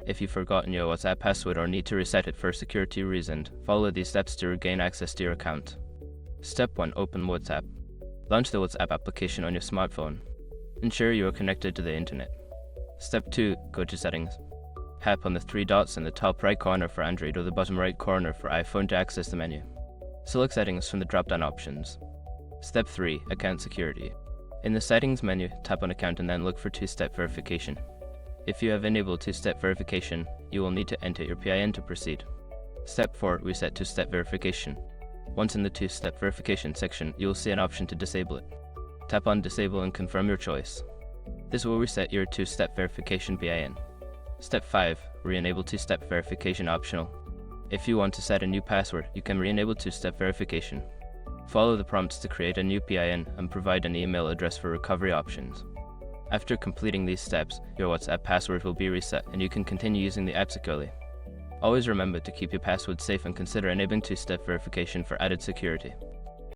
If you've forgotten your WhatsApp password or need to reset it for security reasons, follow these steps to regain access to your account. Step 1. Open WhatsApp. Launch the WhatsApp application on your smartphone. Ensure you are connected to the internet. Step 2. Go to Settings. Tap on the three dots in the top right corner for Android or the bottom right corner for iPhone to access the menu. Select Settings from the drop-down options. Step 3. Account Security. In the Settings menu, tap on Account and then look for two-step verification. If you have enabled two-step verification, you will need to enter your PIN to proceed. Step 4. Reset two-step verification. Once in the two-step verification section, you will see an option to disable it. Tap on Disable and confirm your choice. This will reset your two-step verification PIN. Step 5. Re-enable two-step verification optional. If you want to set a new password, you can re-enable two-step verification. Follow the prompts to create a new PIN and provide an email address for recovery options. After completing these steps, your WhatsApp password will be reset and you can continue using the app securely. Always remember to keep your password safe and consider enabling two-step verification for added security.